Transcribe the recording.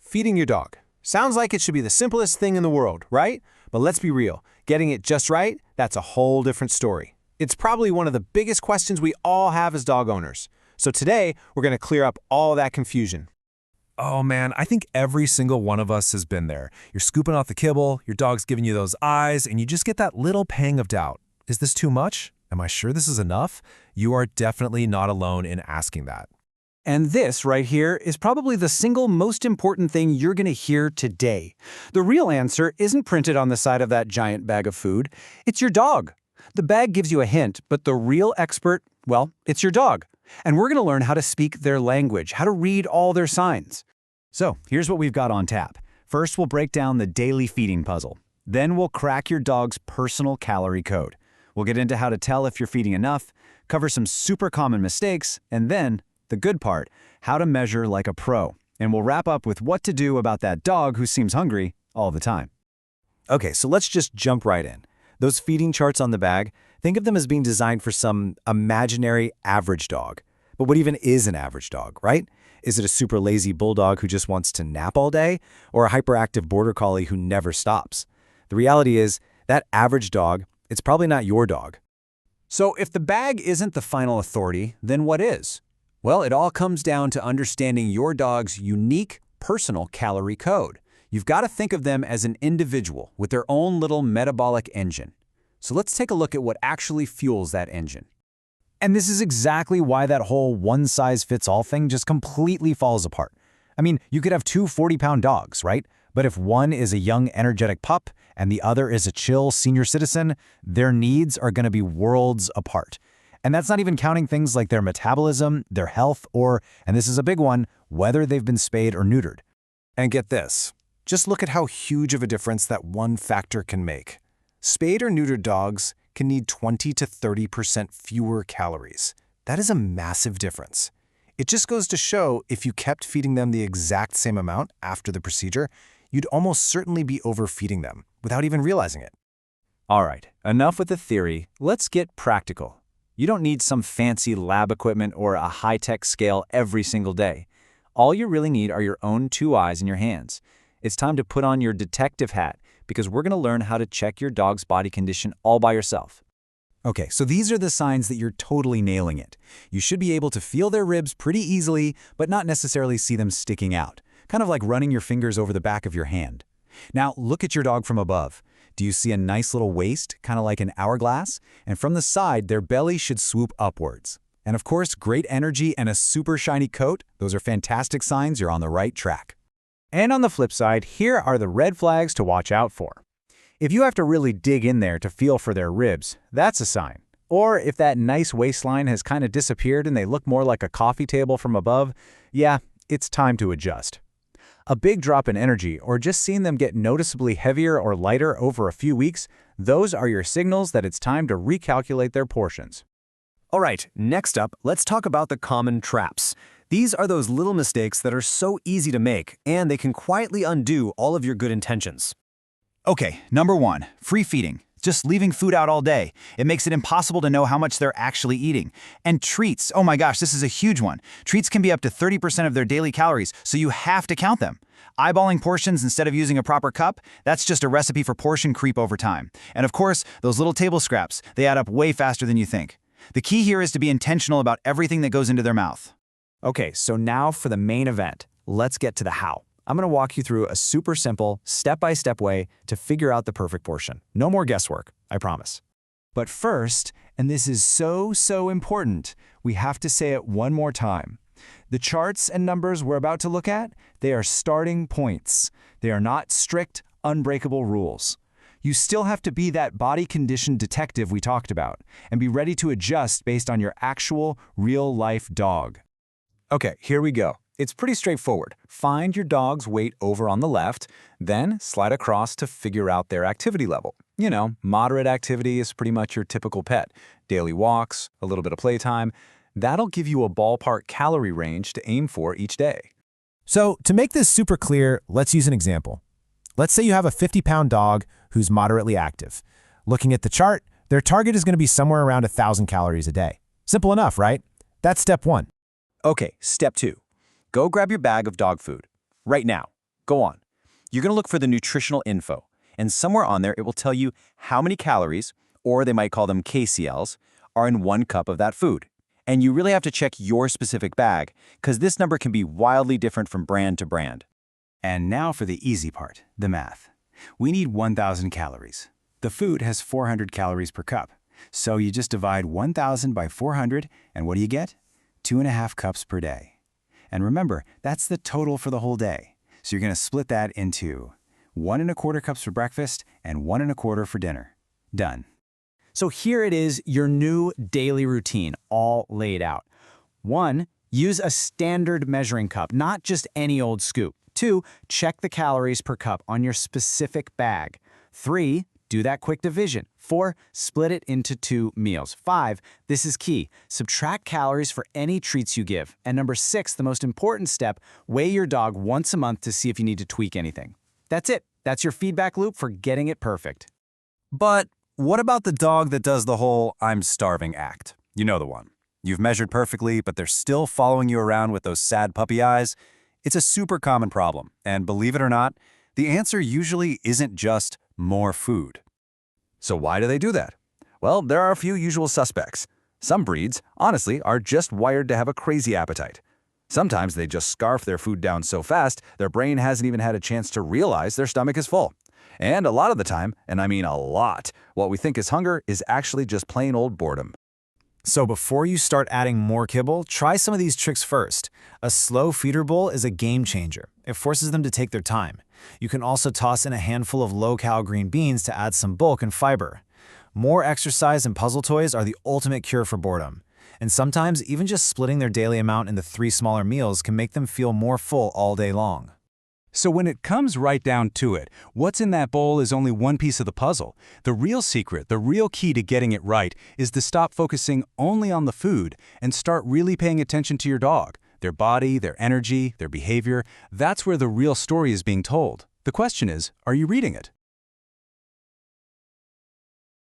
Feeding your dog. Sounds like it should be the simplest thing in the world, right? But let's be real. Getting it just right, that's a whole different story. It's probably one of the biggest questions we all have as dog owners. So today, we're going to clear up all that confusion. Oh man, I think every single one of us has been there. You're scooping off the kibble, your dog's giving you those eyes, and you just get that little pang of doubt. Is this too much? Am I sure this is enough? You are definitely not alone in asking that. And this right here is probably the single most important thing you're going to hear today. The real answer isn't printed on the side of that giant bag of food. It's your dog. The bag gives you a hint, but the real expert, well, it's your dog. And we're going to learn how to speak their language, how to read all their signs. So, here's what we've got on tap. First, we'll break down the daily feeding puzzle. Then we'll crack your dog's personal calorie code. We'll get into how to tell if you're feeding enough, cover some super common mistakes, and then, the good part, how to measure like a pro. And we'll wrap up with what to do about that dog who seems hungry all the time. Okay, so let's just jump right in. Those feeding charts on the bag, think of them as being designed for some imaginary average dog. But what even is an average dog, right? Is it a super lazy bulldog who just wants to nap all day? Or a hyperactive border collie who never stops? The reality is, that average dog, it's probably not your dog. So if the bag isn't the final authority, then what is? Well, it all comes down to understanding your dog's unique personal calorie code. You've got to think of them as an individual with their own little metabolic engine. So let's take a look at what actually fuels that engine. And this is exactly why that whole one-size-fits-all thing just completely falls apart. I mean, you could have two 40-pound dogs, right? But if one is a young, energetic pup and the other is a chill senior citizen, their needs are going to be worlds apart. And that's not even counting things like their metabolism, their health, or, and this is a big one, whether they've been spayed or neutered. And get this. Just look at how huge of a difference that one factor can make. Spayed or neutered dogs can need 20 to 30% fewer calories. That is a massive difference. It just goes to show if you kept feeding them the exact same amount after the procedure, you'd almost certainly be overfeeding them without even realizing it. All right, enough with the theory. Let's get practical. You don't need some fancy lab equipment or a high-tech scale every single day. All you really need are your own two eyes and your hands. It's time to put on your detective hat because we're going to learn how to check your dog's body condition all by yourself. Okay, so these are the signs that you're totally nailing it. You should be able to feel their ribs pretty easily, but not necessarily see them sticking out. Kind of like running your fingers over the back of your hand. Now, look at your dog from above. Do you see a nice little waist, kind of like an hourglass? And from the side, their belly should swoop upwards. And of course, great energy and a super shiny coat, those are fantastic signs you're on the right track. And on the flip side, here are the red flags to watch out for. If you have to really dig in there to feel for their ribs, that's a sign. Or if that nice waistline has kind of disappeared and they look more like a coffee table from above, yeah, it's time to adjust. A big drop in energy or just seeing them get noticeably heavier or lighter over a few weeks, those are your signals that it's time to recalculate their portions. All right, next up, let's talk about the common traps. These are those little mistakes that are so easy to make, and they can quietly undo all of your good intentions. Okay, number one, free feeding. Just leaving food out all day. It makes it impossible to know how much they're actually eating. And treats, oh my gosh, this is a huge one. Treats can be up to 30% of their daily calories, so you have to count them. Eyeballing portions instead of using a proper cup, that's just a recipe for portion creep over time. And of course, those little table scraps, they add up way faster than you think. The key here is to be intentional about everything that goes into their mouth. Okay, so now for the main event. Let's get to the how. I'm going to walk you through a super simple, step-by-step way to figure out the perfect portion. No more guesswork, I promise. But first, and this is so important, we have to say it one more time. The charts and numbers we're about to look at, they are starting points. They are not strict, unbreakable rules. You still have to be that body condition detective we talked about and be ready to adjust based on your actual, real-life dog. Okay, here we go. It's pretty straightforward. Find your dog's weight over on the left, then slide across to figure out their activity level. You know, moderate activity is pretty much your typical pet. Daily walks, a little bit of playtime. That'll give you a ballpark calorie range to aim for each day. So to make this super clear, let's use an example. Let's say you have a 50-pound dog who's moderately active. Looking at the chart, their target is going to be somewhere around 1,000 calories a day. Simple enough, right? That's step one. Okay, step two. Go grab your bag of dog food. Right now. Go on. You're going to look for the nutritional info, and somewhere on there it will tell you how many calories, or they might call them KCLs, are in 1 cup of that food. And you really have to check your specific bag, because this number can be wildly different from brand to brand. And now for the easy part, the math. We need 1,000 calories. The food has 400 calories per cup. So you just divide 1,000 by 400, and what do you get? 2.5 cups per day. And remember, that's the total for the whole day. So you're going to split that into 1.25 cups for breakfast and 1.25 for dinner. Done. So here it is, your new daily routine, all laid out. 1, use a standard measuring cup, not just any old scoop. 2, check the calories per cup on your specific bag. 3, do that quick division. 4, split it into 2 meals. 5, this is key, subtract calories for any treats you give. And number 6, the most important step, weigh your dog once a month to see if you need to tweak anything. That's it. That's your feedback loop for getting it perfect. But what about the dog that does the whole "I'm starving" act? You know the one. You've measured perfectly, but they're still following you around with those sad puppy eyes. It's a super common problem, and believe it or not, the answer usually isn't just more food. So why do they do that? Well, there are a few usual suspects. Some breeds, honestly, are just wired to have a crazy appetite. Sometimes they just scarf their food down so fast, their brain hasn't even had a chance to realize their stomach is full. And a lot of the time, and I mean a lot, what we think is hunger is actually just plain old boredom. So before you start adding more kibble, try some of these tricks first. A slow feeder bowl is a game changer. It forces them to take their time. You can also toss in a handful of low-cal green beans to add some bulk and fiber. More exercise and puzzle toys are the ultimate cure for boredom. And sometimes even just splitting their daily amount into 3 smaller meals can make them feel more full all day long. So when it comes right down to it, what's in that bowl is only one piece of the puzzle. The real secret, the real key to getting it right, is to stop focusing only on the food and start really paying attention to your dog, their body, their energy, their behavior. That's where the real story is being told. The question is, are you reading it?